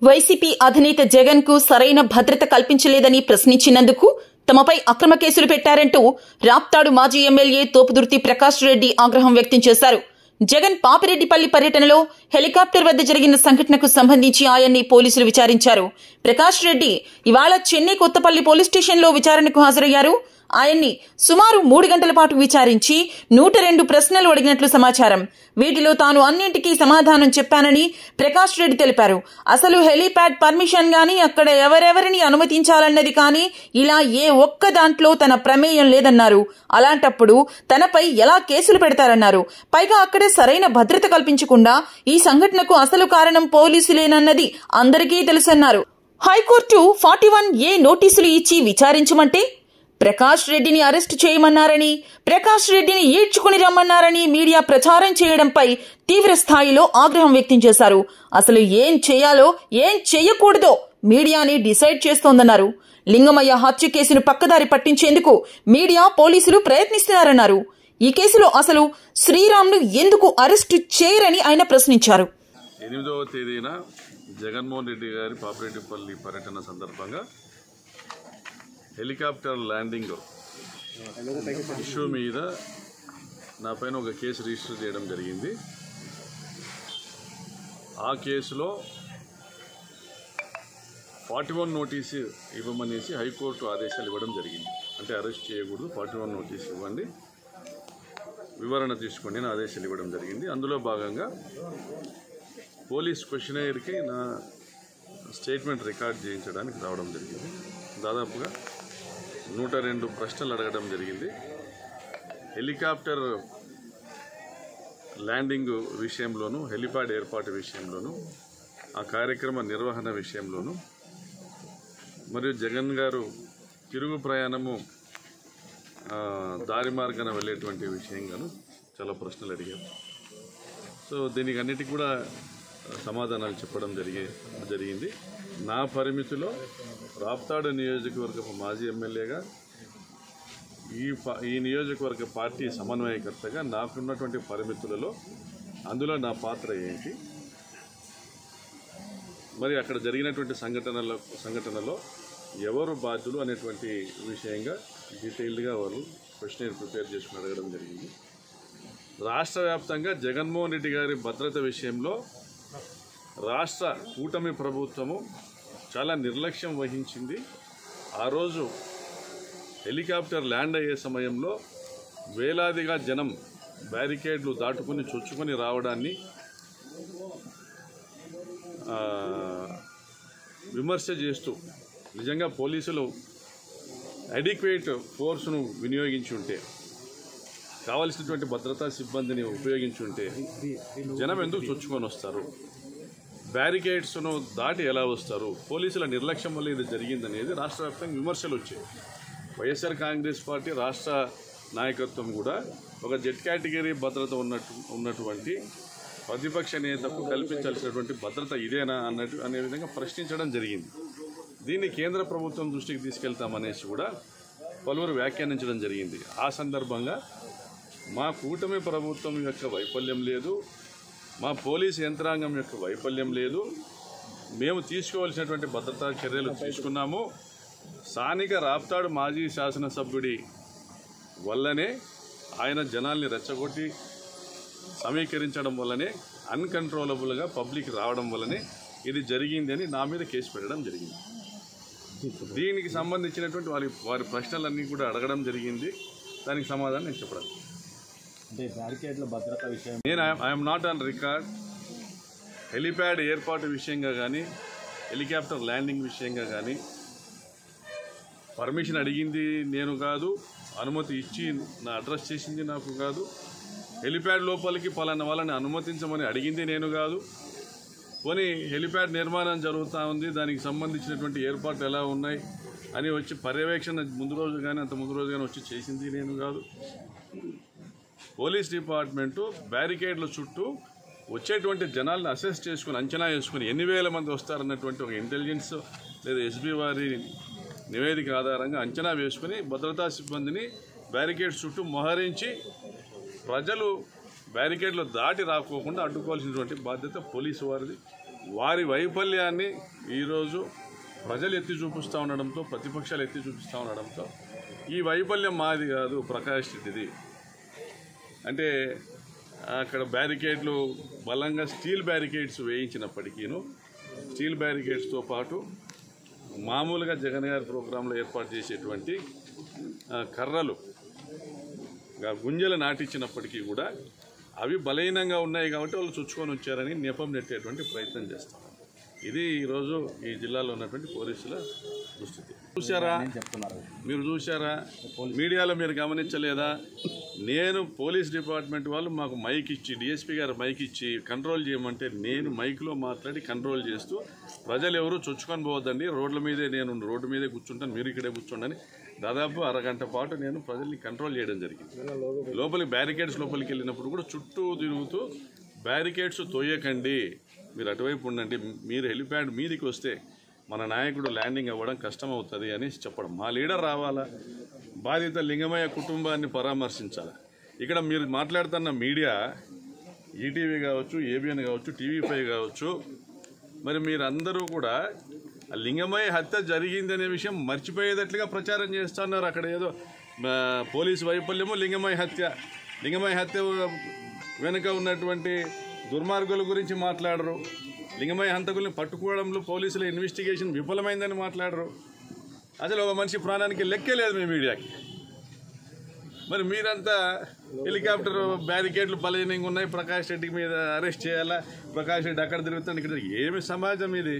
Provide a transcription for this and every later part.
YCP అధినేత జగన్ కు సరైన భద్రత కల్పించలేదని ప్రశ్నించినందుకు తమపై అక్రమ కేసులు పెట్టారంటూ రాప్తాడు మాజీ ఎమ్మెల్యే తోపుదుర్తి ప్రకాష్ రెడ్డి ఆగ్రహం వ్యక్తం చేశారు. జగన్ పాపిరెడ్డిపల్లి పర్యటనలో హెలికాప్టర్ వద్ద జరిగిన సంఘటనకు సంబంధించి ఆయన్ని పోలీసులు విచారించారు. ప్రకాష్ రెడ్డి ఇవాళ చెన్నై కొత్తపల్లి పోలీస్ స్టేషన్లో విచారణకు హాజరయ్యారు. ఆయన్ని సుమారు 3 గంటల పాటు విచారించి 102 ప్రశ్నలు అడిగినట్లు సమాచారం. వీటిలో తాను అన్నింటికీ సమాధానం చెప్పానని ప్రకాష్ రెడ్డి తెలిపారు. అసలు హెలీప్యాడ్ పర్మిషన్ గాని, అక్కడ ఎవరెవరిని అనుమతించాలన్నది కానీ ఇలా ఏ ఒక్క దాంట్లో తన ప్రమేయం లేదన్నారు. అలాంటప్పుడు తనపై ఎలా కేసులు పెడతారన్నారు. పైగా అక్కడే సరైన భద్రత కల్పించకుండా ఈ సంఘటనకు అసలు కారణం పోలీసులేనన్నది అందరికీ తెలుసన్నారు. హైకోర్టు 41A నోటీసులు ఇచ్చి విచారించమంటే ప్రకాష్ రెడ్డిని అరెస్టు చేయమన్నారని, ప్రకాష్ రెడ్డిని ఈడ్చుకుని రమ్మన్నారని మీడియా ప్రచారం చేయడంపై తీవ్ర స్థాయిలో ఆగ్రహం వ్యక్తం చేశారు. అసలు ఏం చేయాలో ఏం చేయకూడదో మీడియాని డిసైడ్ చేస్తోందన్నారు. లింగమయ్య హత్య కేసును పక్కదారి పట్టించేందుకు మీడియా పోలీసులు ప్రయత్నిస్తున్నారన్నారు. ఈ కేసులో అసలు శ్రీరామ్ను ఎందుకు అరెస్టు చేయరని ఆయన ప్రశ్నించారు. 8వ తేదీన జగన్మోహన్ రెడ్డి గారి పాపిరెడ్డిపల్లి పర్యటన సందర్భంగా హెలికాప్టర్ ల్యాండింగ్ ఇష్యూ మీద నా పైన ఒక కేసు రిజిస్టర్ చేయడం జరిగింది. ఆ కేసులో 41 నోటీసు ఇవ్వమనేసి హైకోర్టు ఆదేశాలు ఇవ్వడం జరిగింది. అంటే అరెస్ట్ చేయకూడదు, 41 నోటీసు ఇవ్వండి, వివరణ తీసుకోండి అని ఆదేశాలు ఇవ్వడం జరిగింది. అందులో భాగంగా పోలీస్ క్వశ్చనైర్కి నా స్టేట్మెంట్ రికార్డ్ చేయించడానికి రావడం జరిగింది. దాదాపుగా 102 ప్రశ్నలు అడగడం జరిగింది. హెలికాప్టర్ ల్యాండింగ్ విషయంలోనూ, హెలిప్యాడ్ ఏర్పాటు విషయంలోనూ, ఆ కార్యక్రమ నిర్వహణ విషయంలోనూ, మరియు జగన్ గారు తిరుగు ప్రయాణము దారి మార్గాన వెళ్ళేటువంటి విషయంగాను చాలా ప్రశ్నలు అడిగారు. సో దీనికి అన్నిటికీ కూడా సమాధానాలు చెప్పడం జరిగింది. నా పరిమితిలో రాప్తాడు నియోజకవర్గ మాజీ ఎమ్మెల్యేగా, ఈ నియోజకవర్గ పార్టీ సమన్వయకర్తగా నాకున్నటువంటి పరిమితులలో అందులో నా పాత్ర ఏంటి, మరి అక్కడ జరిగినటువంటి సంఘటనలో ఎవరు బాధ్యులు అనేటువంటి విషయంగా డీటెయిల్డ్గా వాళ్ళు క్వశ్చనైర్ ప్రిపేర్ చేసుకుని అడగడం జరిగింది. రాష్ట్ర వ్యాప్తంగా జగన్మోహన్ రెడ్డి గారి భద్రత విషయంలో రాష్ట్ర కూటమి ప్రభుత్వము చాలా నిర్లక్ష్యం వహించింది. ఆ రోజు హెలికాప్టర్ ల్యాండ్ అయ్యే సమయంలో వేలాదిగా జనం బ్యారికేడ్లు దాటుకుని చొచ్చుకొని రావడాన్ని విమర్శ చేస్తూ, నిజంగా పోలీసులు అడిక్వేట్ ఫోర్స్ను వినియోగించి ఉంటే, కావలసినటువంటి భద్రతా సిబ్బందిని ఉపయోగించి ఉంటే జనం ఎందుకు చొచ్చుకొని వస్తారు, బ్యారికేడ్స్ను దాటి ఎలా వస్తారు, పోలీసుల నిర్లక్ష్యం వల్ల ఇది జరిగిందనేది రాష్ట్ర వ్యాప్తంగా విమర్శలు వచ్చాయి. వైఎస్ఆర్ కాంగ్రెస్ పార్టీ రాష్ట్ర నాయకత్వం కూడా ఒక జెడ్ కేటగిరీ భద్రత ఉన్నటువంటి ప్రతిపక్ష నేతకు కల్పించాల్సినటువంటి భద్రత ఇదేనా అనే విధంగా ప్రశ్నించడం జరిగింది. దీన్ని కేంద్ర ప్రభుత్వం దృష్టికి తీసుకెళ్తామనేసి కూడా పలువురు వ్యాఖ్యానించడం జరిగింది. ఆ సందర్భంగా మా కూటమి ప్రభుత్వం యొక్క వైఫల్యం లేదు, మా పోలీసు యంత్రాంగం యొక్క వైఫల్యం లేదు, మేము తీసుకోవాల్సినటువంటి భద్రతా చర్యలు తీసుకున్నాము. స్థానిక రాప్తాడు మాజీ శాసనసభ్యుడి వల్లనే, ఆయన జనాల్ని రెచ్చగొట్టి సమీకరించడం వల్లనే, అన్కంట్రోలబుల్గా పబ్లిక్ రావడం వల్లనే ఇది జరిగింది అని నా మీద కేసు పెట్టడం జరిగింది. దీనికి సంబంధించినటువంటి వారి ప్రశ్నలన్నీ కూడా అడగడం జరిగింది. దానికి సమాధానం నేను చెప్పడం. నేను I'm not on record. Helipad ఏర్పాటు విషయంగా కానీ, హెలికాప్టర్ ల్యాండింగ్ విషయంగా కానీ పర్మిషన్ అడిగింది నేను కాదు, అనుమతి ఇచ్చి నా అడ్రస్ చేసింది నాకు కాదు, హెలిప్యాడ్ లోపలికి పలానా వాళ్ళని అనుమతించమని అడిగింది నేను కాదు, పోనీ హెలిప్యాడ్ నిర్మాణం జరుగుతూ ఉంది, దానికి సంబంధించినటువంటి ఏర్పాట్లు ఎలా ఉన్నాయి అని వచ్చి పర్యవేక్షణ ముందు రోజు కానీ అంత ముందు రోజు కానీ వచ్చి చేసింది నేను కాదు. పోలీస్ డిపార్ట్మెంటు బ్యారికేడ్ల చుట్టూ వచ్చేటువంటి జనాలను అసెస్ చేసుకుని, అంచనా వేసుకుని ఎన్ని వేల మంది వస్తారన్నటువంటి ఒక ఇంటెలిజెన్స్ లేదా ఎస్బీ వారి నివేదిక ఆధారంగా అంచనా వేసుకుని భద్రతా సిబ్బందిని బ్యారికేడ్స్ చుట్టూ మోహరించి ప్రజలు బ్యారికేడ్లు దాటి రాకోకుండా అడ్డుకోవాల్సినటువంటి బాధ్యత పోలీసు వారిది. వారి వైఫల్యాన్ని ఈరోజు ప్రజలు ఎత్తి చూపిస్తూ ఉండడంతో, ప్రతిపక్షాలు ఎత్తి చూపిస్తూ ఉండడంతో ఈ వైఫల్యం మాది కాదు, ప్రకాష్ రెడ్డిది అంటే అక్కడ బ్యారికేడ్లు బలంగా స్టీల్ బ్యారికేడ్స్ వేయించినప్పటికీను స్టీల్ బ్యారికేడ్స్తో పాటు మామూలుగా జగన్ గారి ప్రోగ్రాంలో ఏర్పాటు చేసేటువంటి కర్రలు గుంజలు నాటించినప్పటికీ కూడా అవి బలహీనంగా ఉన్నాయి కాబట్టి వాళ్ళు చుచ్చుకొని వచ్చారని నెపం నెట్టేటువంటి ప్రయత్నం చేస్తారు. ఇది ఈరోజు ఈ జిల్లాలో ఉన్నటువంటి పోలీసుల దుస్థితి. మీరు చూసారా? మీడియాలో మీరు గమనించలేదా? నేను పోలీస్ డిపార్ట్మెంట్ వాళ్ళు మాకు మైక్ ఇచ్చి, డిఎస్పీ గారు మైక్ ఇచ్చి కంట్రోల్ చేయమంటే నేను మైక్లో మాట్లాడి కంట్రోల్ చేస్తూ ప్రజలు ఎవరు చొచ్చుకొని పోవద్దండి, రోడ్ల మీదే నేను రోడ్డు మీదే కూర్చుంటాను, మీరు ఇక్కడే కూర్చోండి దాదాపు అరగంట పాటు నేను ప్రజల్ని కంట్రోల్ చేయడం జరిగింది. లోపలికి బ్యారికేడ్స్ లోపలికి వెళ్ళినప్పుడు కూడా చుట్టూ తిరుగుతూ బ్యారికేడ్స్ తోయకండి, మీరు అటువైపు ఉండండి, మీరు హెలిప్యాడ్ మీదికి వస్తే మన నాయకుడు ల్యాండింగ్ అవ్వడం కష్టం అవుతుంది అని చెప్పడం. మా లీడర్ రావాలా, బాధిత లింగమయ్య కుటుంబాన్ని పరామర్శించాలి. ఇక్కడ మీరు మాట్లాడుతున్న మీడియా ఈటీవీ కావచ్చు, ఏబిఎన్ కావచ్చు, టీవీ5 కావచ్చు, మరి మీరందరూ కూడా లింగమయ్య హత్య జరిగిందనే విషయం మర్చిపోయేటట్లుగా ప్రచారం చేస్తున్నారు. అక్కడ ఏదో పోలీసు వైఫల్యము, లింగమయ్య హత్య వెనుక ఉన్నటువంటి దుర్మార్గుల గురించి మాట్లాడరు. లింగమయ్య హంతకుల్ని పట్టుకోవడంలో పోలీసుల ఇన్వెస్టిగేషన్ విఫలమైందని మాట్లాడరు. అసలు ఒక మనిషి ప్రాణానికి లెక్కే లేదు మీ మీడియాకి. మరి మీరంతా హెలికాప్టర్ బ్యారికేడ్లు బలహీనంగా ఉన్నాయి, ప్రకాష్ రెడ్డి మీద అరెస్ట్ చేయాలా, ప్రకాష్ రెడ్డి అక్కడ తిరుగుతాడు ఇక్కడ. ఏమి సమాజం ఇది?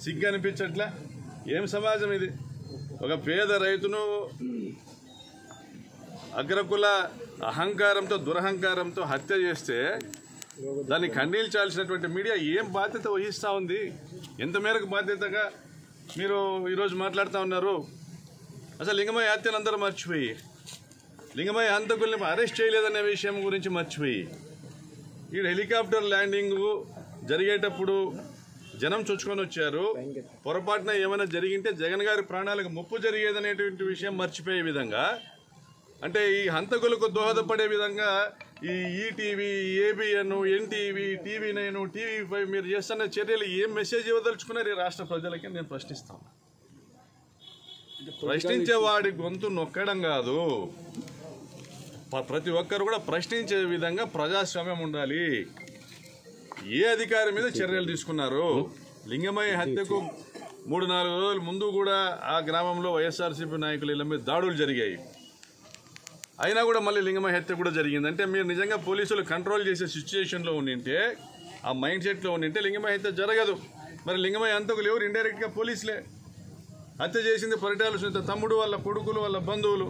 సిగ్గు అనిపించట్లా? ఏం సమాజం ఇది? ఒక పేద రైతును అగ్రకుల అహంకారంతో, దురహంకారంతో హత్య చేస్తే దాన్ని ఖండించాల్సినటువంటి మీడియా ఏం బాధ్యత వహిస్తూ ఉంది? ఎంత మేరకు బాధ్యతగా మీరు ఈరోజు మాట్లాడుతూ ఉన్నారు? అసలు లింగమయ్య హత్యను అందరూ మర్చిపోయి, లింగమయ్య హంతకుల్ని అరెస్ట్ చేయలేదనే విషయం గురించి మర్చిపోయి, ఈ హెలికాప్టర్ ల్యాండింగ్ జరిగేటప్పుడు జనం చొచ్చుకొని వచ్చారు, పొరపాటున ఏమైనా జరిగింటే జగన్ గారి ప్రాణాలకు ముప్పు జరిగేదనేటువంటి విషయం మర్చిపోయే విధంగా, అంటే ఈ హంతకులకు దోహదపడే విధంగా ఈ ETV, ABN, NTV, TV9, TV5 మీరు చేస్తున్న చర్యలు ఏం మెసేజ్ ఇవ్వదలుచుకున్నారు ఈ రాష్ట్ర ప్రజలకి నేను ప్రశ్నిస్తాను. ప్రశ్నించే వాడి గొంతు నొక్కడం కాదు, ప్రతి ఒక్కరు కూడా ప్రశ్నించే విధంగా ప్రజాస్వామ్యం ఉండాలి. ఏ అధికారి మీద చర్యలు తీసుకున్నారు? లింగమయ్య హత్యకు 3-4 రోజుల ముందు కూడా ఆ గ్రామంలో వైఎస్ఆర్సీపీ నాయకుల ఇళ్ల మీద దాడులు జరిగాయి. అయినా కూడా మళ్ళీ లింగమయ్య హత్య కూడా జరిగింది. అంటే మీరు నిజంగా పోలీసులు కంట్రోల్ చేసే సిచ్యుయేషన్లో ఉండింటే, ఆ మైండ్ సెట్లో ఉండింటే లింగమయ్య హత్య జరగదు. మరి లింగమయ్య హంతకులు ఎవరు? ఇండైరెక్ట్గా పోలీసులే. హత్య చేసింది పరిటాల సునీత తమ్ముడు, వాళ్ళ కొడుకులు, వాళ్ళ బంధువులు.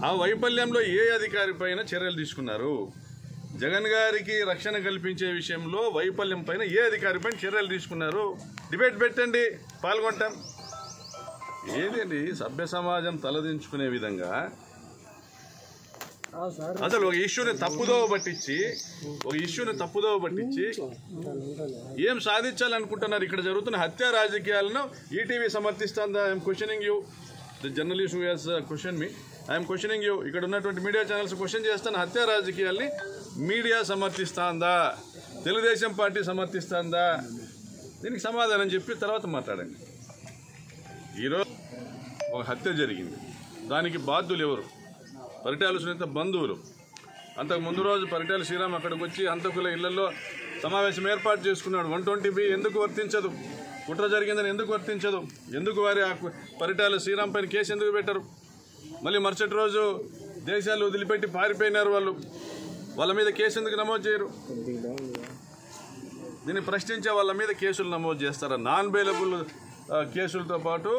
ఆ వైఫల్యంలో ఏ అధికారి పైన చర్యలు తీసుకున్నారు? జగన్ గారికి రక్షణ కల్పించే విషయంలో వైఫల్యం పైన ఏ అధికారి పైన చర్యలు తీసుకున్నారు? డిబేట్ పెట్టండి, పాల్గొంటాం. ఏదండి సభ్య సమాజం తలదించుకునే విధంగా అసలు ఒక ఇష్యూని తప్పుదోవ పట్టించి ఏం సాధించాలనుకుంటున్నారు? ఇక్కడ జరుగుతున్న హత్య రాజకీయాలను ఈటీవీ సమర్థిస్తుందా? I'm questioning you, the journalist who has question me, I'm questioning you. ఇక్కడ ఉన్నటువంటి మీడియా ఛానల్స్ క్వశ్చన్ చేస్తున్న హత్య రాజకీయాల్ని మీడియా సమర్థిస్తుందా? తెలుగుదేశం పార్టీ సమర్థిస్తుందా? దీనికి సమాధానం చెప్పి తర్వాత మాట్లాడండి. ఈరోజు ఒక హత్య జరిగింది, దానికి బాధ్యులు ఎవరు? పరిటాల సునీత బంధువులు. అంతకు ముందు రోజు పరిటాల శ్రీరామ్ అక్కడికి వచ్చి హంతకుల ఇళ్లలో సమావేశం ఏర్పాటు చేసుకున్నాడు. 120B ఎందుకు వర్తించదు? కుట్ర జరిగిందని ఎందుకు వర్తించదు? ఎందుకు వారి పరిటాల శ్రీరామ్ పైన కేసు ఎందుకు పెట్టరు? మళ్ళీ మరుసటి రోజు దేశాలు వదిలిపెట్టి పారిపోయినారు వాళ్ళు, వాళ్ళ మీద కేసు ఎందుకు నమోదు చేయరు? దీన్ని ప్రశ్నించే వాళ్ళ మీద కేసులు నమోదు చేస్తారా? నాన్ బెయిలబుల్ కేసులతో పాటు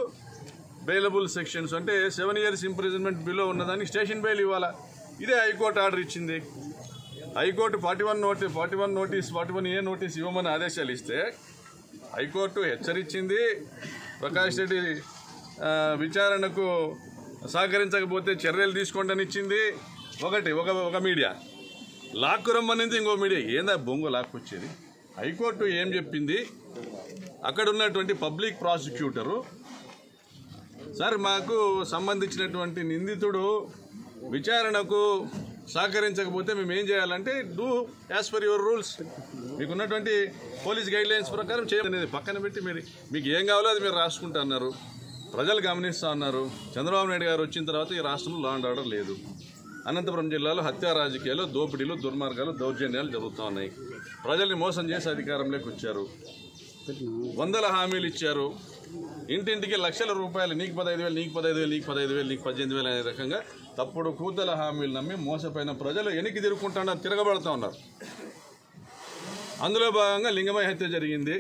బెయిలబుల్ సెక్షన్స్ అంటే 7 years ఇంప్రిజన్మెంట్ బిలో ఉన్నదానికి స్టేషన్ బెయిల్ ఇవ్వాలా? ఇదే హైకోర్టు ఆర్డర్ ఇచ్చింది. హైకోర్టు 41A నోటీస్ ఇవ్వమని ఆదేశాలు ఇస్తే హైకోర్టు హెచ్చరించింది. ప్రకాష్ రెడ్డి విచారణకు సహకరించకపోతే చర్యలు తీసుకోండి అని ఇచ్చింది. ఒక మీడియా లాక్కు రమ్మనింది, ఇంకో మీడియా ఏందా బొంగు లాక్కొచ్చేది? హైకోర్టు ఏం చెప్పింది? అక్కడ ఉన్నటువంటి పబ్లిక్ ప్రాసిక్యూటరు, సార్ మాకు సంబంధించినటువంటి నిందితుడు విచారణకు సహకరించకపోతే మేము ఏం చేయాలంటే do as per your rules, మీకున్నటువంటి పోలీస్ గైడ్ లైన్స్ ప్రకారం చేయనేది పక్కన పెట్టి మీకు ఏం కావాలో అది మీరు రాసుకుంటా అన్నారు. ప్రజలు గమనిస్తూ ఉన్నారు. చంద్రబాబు నాయుడు గారు వచ్చిన తర్వాత ఈ రాష్ట్రంలో లా అండ్ ఆర్డర్ లేదు. అనంతపురం జిల్లాలో హత్యా రాజకీయాలు, దోపిడీలు, దుర్మార్గాలు, దౌర్జన్యాలు జరుగుతూ ఉన్నాయి. ప్రజల్ని మోసం చేసి అధికారంలోకి వచ్చారు. వందల హామీలు ఇచ్చారు. ఇంటింటికి లక్షల రూపాయలు, నీకు 15,000, నీకు 15,000, నీకు 15,000, నీకు 18,000 అనే రకంగా తప్పుడు కూతల హామీలు నమ్మి మోసపోయిన ప్రజలు వెనక్కి తిరగబడుతూ ఉన్నారు. అందులో భాగంగా లింగమయ్య హత్య జరిగింది.